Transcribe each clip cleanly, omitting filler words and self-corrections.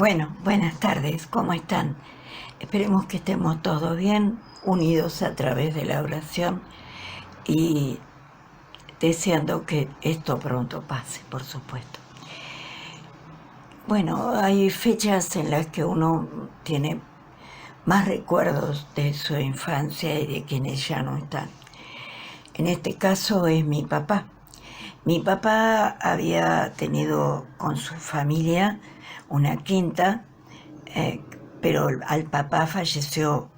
Bueno, buenas tardes, ¿cómo están? Esperemos que estemos todos bien, unidos a través de la oración y deseando que esto pronto pase, por supuesto. Bueno, hay fechas en las que uno tiene más recuerdos de su infancia y de quienes ya no están. En este caso es mi papá. Mi papá había tenido con su familia una quinta, pero al papá falleció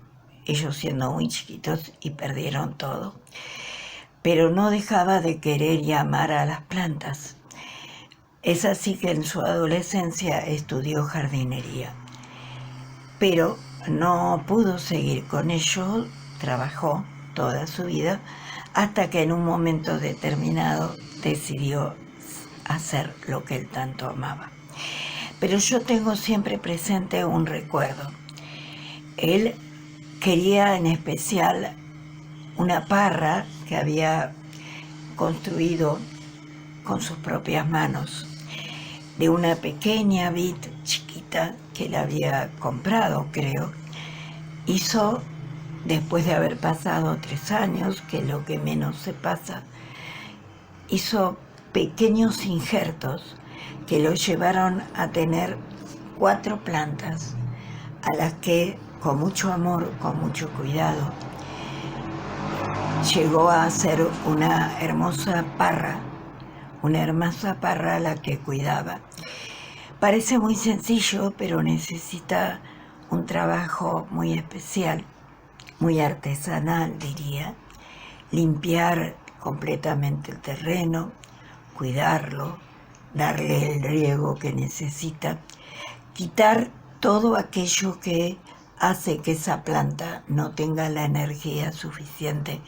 ellos siendo muy chiquitos y perdieron todo. Pero no dejaba de querer y amar a las plantas. Es así que en su adolescencia estudió jardinería. Pero no pudo seguir con ello, trabajó toda su vida, hasta que en un momento determinado decidió hacer lo que él tanto amaba. Pero yo tengo siempre presente un recuerdo. Él quería en especial una parra que había construido con sus propias manos, de una pequeña vid chiquita que él había comprado, creo. Hizo, después de haber pasado 3 años, que es lo que menos se pasa, hizo pequeños injertos que lo llevaron a tener 4 plantas, a las que con mucho amor, con mucho cuidado, llegó a hacer una hermosa parra a la que cuidaba. Parece muy sencillo, pero necesita un trabajo muy especial, muy artesanal, diría. Limpiar completamente el terreno, cuidarlo, darle el riego que necesita, quitar todo aquello que hace que esa planta no tenga la energía suficiente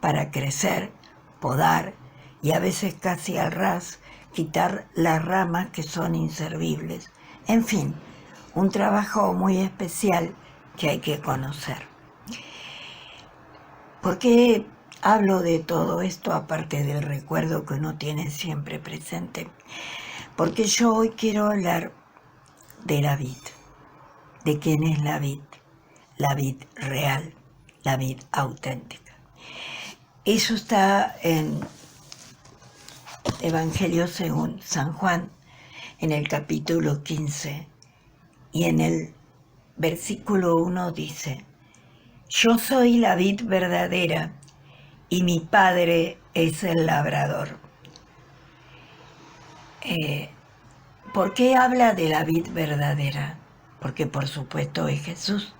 para crecer, podar y a veces casi al ras, quitar las ramas que son inservibles. En fin, un trabajo muy especial que hay que conocer. ¿Por qué hablo de todo esto aparte del recuerdo que uno tiene siempre presente? Porque yo hoy quiero hablar de la vid, de quién es la vid real, la vid auténtica. Eso está en Evangelio según San Juan, en el capítulo 15, y en el versículo 1 dice: yo soy la vid verdadera y mi Padre es el labrador. ¿Por qué habla de la vid verdadera? Porque por supuesto es Jesús.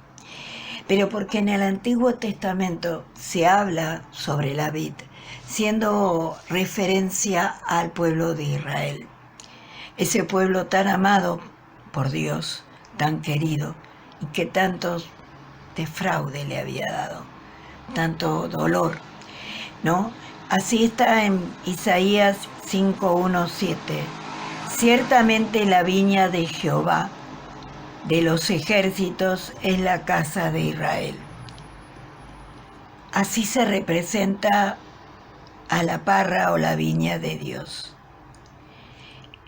Pero porque en el Antiguo Testamento se habla sobre la vid, siendo referencia al pueblo de Israel. Ese pueblo tan amado por Dios, tan querido, y que tantos defraude le había dado, tanto dolor, ¿no? Así está en Isaías 5:1-7. Ciertamente la viña de Jehová de los ejércitos es la casa de Israel. Así se representa a la parra o la viña de Dios.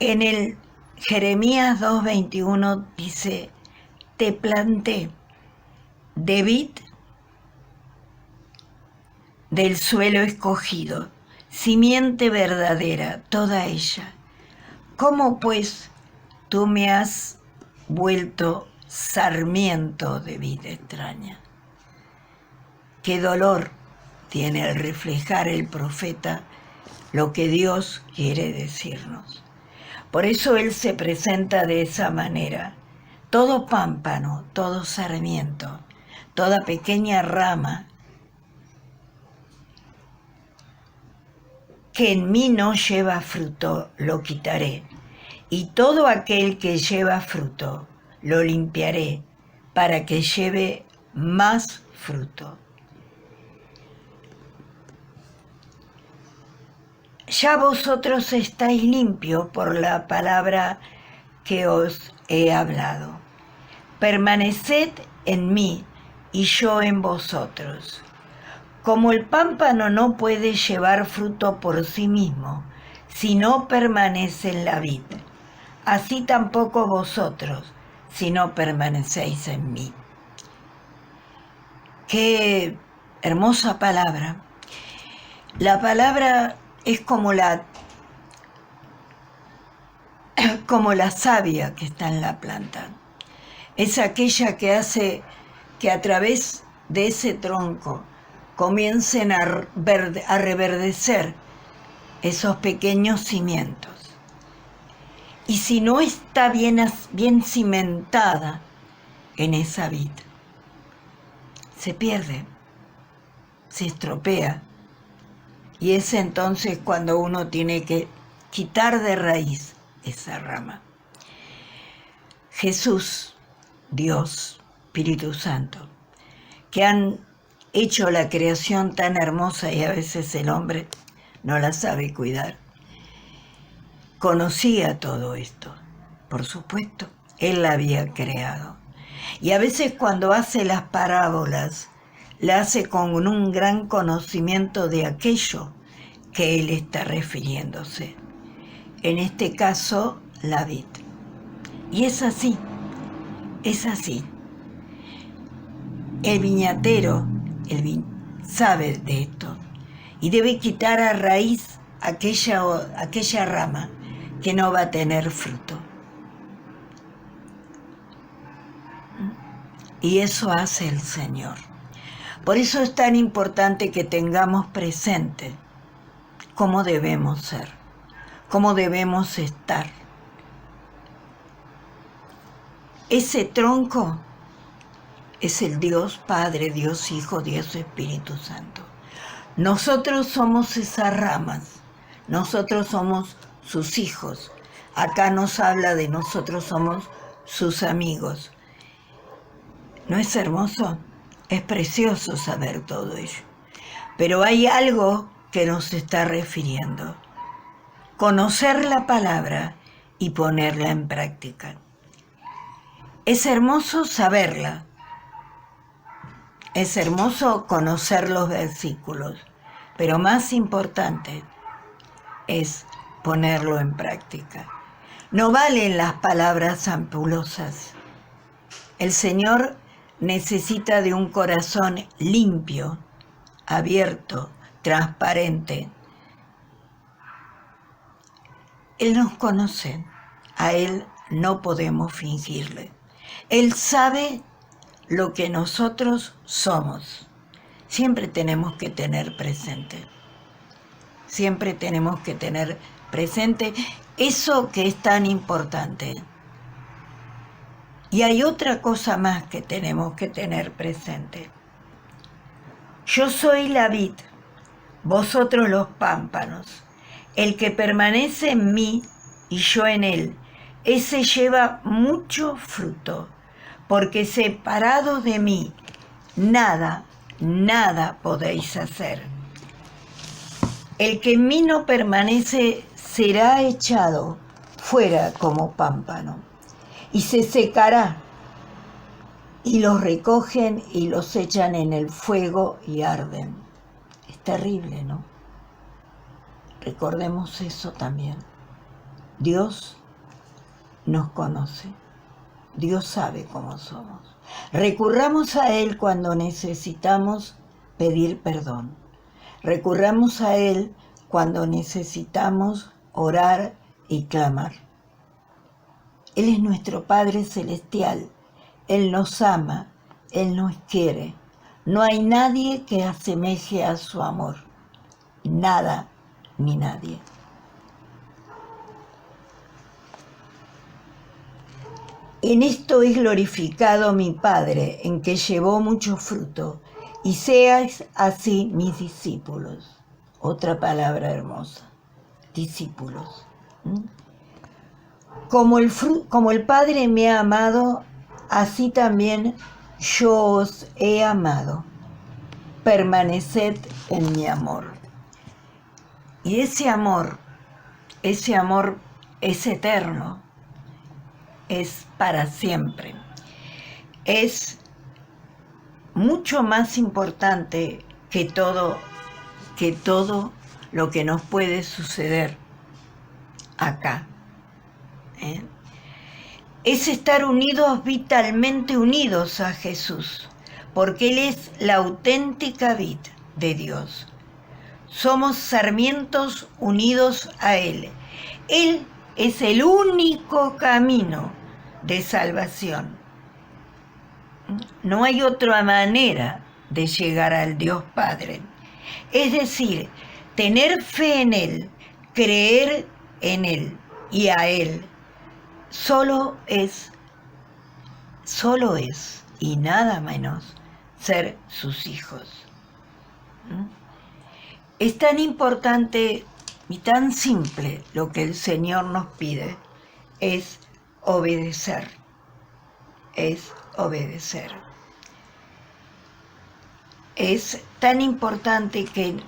En el Jeremías 2:21 dice: te planté de vid del suelo escogido, simiente verdadera, toda ella. ¿Cómo pues tú me has vuelto sarmiento de vid extraña? Qué dolor tiene al reflejar el profeta lo que Dios quiere decirnos. Por eso Él se presenta de esa manera. Todo pámpano, todo sarmiento, toda pequeña rama que en mí no lleva fruto, lo quitaré, y todo aquel que lleva fruto, lo limpiaré, para que lleve más fruto. Ya vosotros estáis limpios por la palabra que os he hablado. Permaneced en mí y yo en vosotros. Como el pámpano no puede llevar fruto por sí mismo, si no permanece en la vid, así tampoco vosotros, si no permanecéis en mí. Qué hermosa palabra. La palabra es como la savia que está en la planta. Es aquella que hace que a través de ese tronco comiencen a reverdecer esos pequeños cimientos. Y si no está bien cimentada en esa vid, se pierde, se estropea. Y es entonces cuando uno tiene que quitar de raíz esa rama. Jesús, Dios, Espíritu Santo, que han hecho la creación tan hermosa y a veces el hombre no la sabe cuidar. Conocía todo esto, por supuesto, Él la había creado. Y a veces cuando hace las parábolas, la hace con un gran conocimiento de aquello que Él está refiriéndose. En este caso, la vid. Y es así, es así. El viñatero sabe de esto y debe quitar a raíz aquella rama que no va a tener fruto. Y eso hace el Señor. Por eso es tan importante que tengamos presente cómo debemos ser, cómo debemos estar. Ese tronco es el Dios Padre, Dios Hijo, Dios Espíritu Santo. Nosotros somos esas ramas, nosotros somos sus hijos. Acá nos habla de nosotros somos sus amigos. ¿No es hermoso? Es precioso saber todo ello. Pero hay algo que nos está refiriendo. Conocer la palabra y ponerla en práctica. Es hermoso saberla. Es hermoso conocer los versículos. Pero más importante es ponerlo en práctica. No valen las palabras ampulosas. El Señor necesita de un corazón limpio, abierto, transparente. Él nos conoce, a Él no podemos fingirle. Él sabe lo que nosotros somos. Siempre tenemos que tener presente. Siempre tenemos que tener presente eso que es tan importante. Y hay otra cosa más que tenemos que tener presente. Yo soy la vid, vosotros los pámpanos. El que permanece en mí y yo en él, ese lleva mucho fruto, porque separados de mí, nada podéis hacer. El que en mí no permanece será echado fuera como pámpano, y se secará, y los recogen y los echan en el fuego y arden. Es terrible, ¿no? Recordemos eso también. Dios nos conoce. Dios sabe cómo somos. Recurramos a Él cuando necesitamos pedir perdón. Recurramos a Él cuando necesitamos orar y clamar. Él es nuestro Padre Celestial. Él nos ama. Él nos quiere. No hay nadie que asemeje a su amor. Nada ni nadie. En esto es glorificado mi Padre, en que llevó mucho fruto, y seáis así mis discípulos. Otra palabra hermosa, discípulos. Como el Padre me ha amado, así también yo os he amado. Permaneced en mi amor. Y ese amor es eterno, es para siempre. Es mucho más importante que todo lo que nos puede suceder acá. es estar unidos, vitalmente unidos a Jesús, porque Él es la auténtica vid de Dios. Somos sarmientos unidos a Él. Él es el único camino de salvación. No hay otra manera de llegar al Dios Padre. Es decir, tener fe en Él, creer en Él y a Él, solo es, y nada menos, ser sus hijos. Es tan importante y tan simple lo que el Señor nos pide, es obedecer, es obedecer. Es tan importante que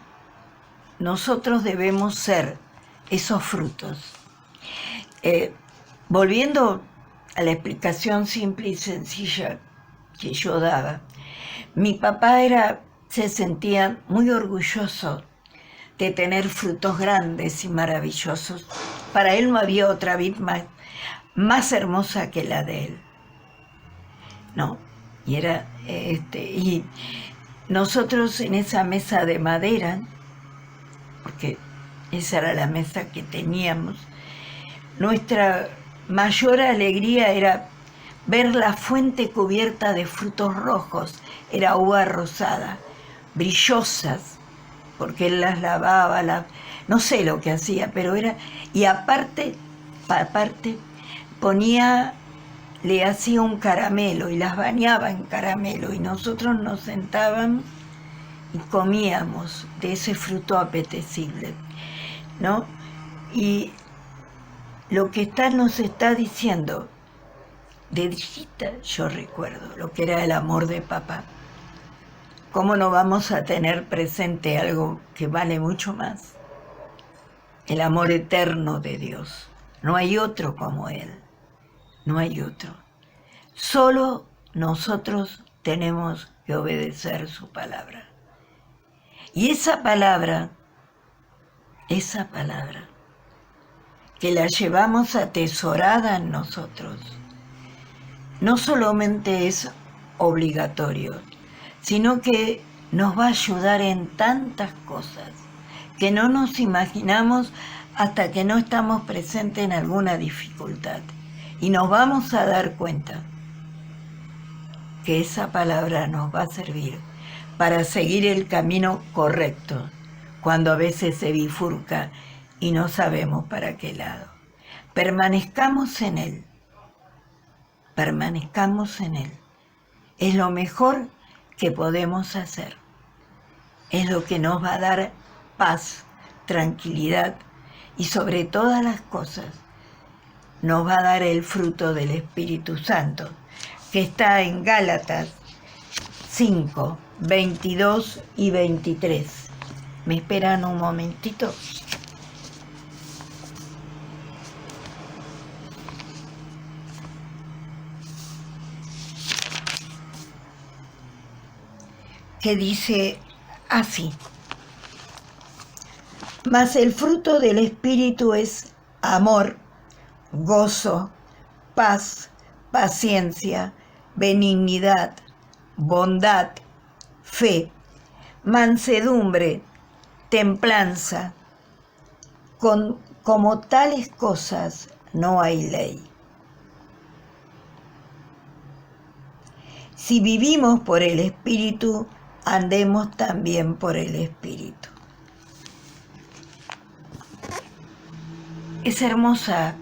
nosotros debemos ser esos frutos. Volviendo a la explicación simple y sencilla que yo daba, mi papá se sentía muy orgulloso de tener frutos grandes y maravillosos. Para él no había otra vid más hermosa que la de él. No, y nosotros en esa mesa de madera, porque esa era la mesa que teníamos, nuestra mayor alegría era ver la fuente cubierta de frutos rojos, era uva rosada, brillosas, porque él las lavaba, no sé lo que hacía, pero era, y aparte le hacía un caramelo y las bañaba en caramelo, y nosotros nos sentábamos y comíamos de ese fruto apetecible, ¿no? Y lo que nos está diciendo, de chiquita yo recuerdo lo que era el amor de papá. ¿Cómo no vamos a tener presente algo que vale mucho más? El amor eterno de Dios. No hay otro como Él. No hay otro. Solo nosotros tenemos que obedecer su palabra. Y esa palabra, que la llevamos atesorada en nosotros, no solamente es obligatorio, sino que nos va a ayudar en tantas cosas que no nos imaginamos hasta que no estamos presentes en alguna dificultad. Y nos vamos a dar cuenta que esa palabra nos va a servir para seguir el camino correcto, cuando a veces se bifurca y no sabemos para qué lado. Permanezcamos en Él. Permanezcamos en Él. Es lo mejor que podemos hacer. Es lo que nos va a dar paz, tranquilidad y sobre todas las cosas nos va a dar el fruto del Espíritu Santo, que está en Gálatas 5, 22 y 23. ¿Me esperan un momentito? Que dice así: mas el fruto del Espíritu es amor, gozo, paz, paciencia, benignidad, bondad, fe, mansedumbre, templanza. Como tales cosas no hay ley. Si vivimos por el Espíritu, andemos también por el Espíritu. Es hermosa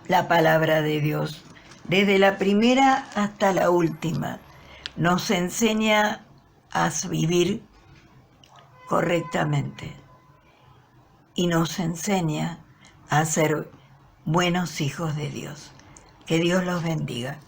la palabra de Dios. Desde la primera hasta la última, nos enseña a vivir correctamente y nos enseña a ser buenos hijos de Dios. Que Dios los bendiga.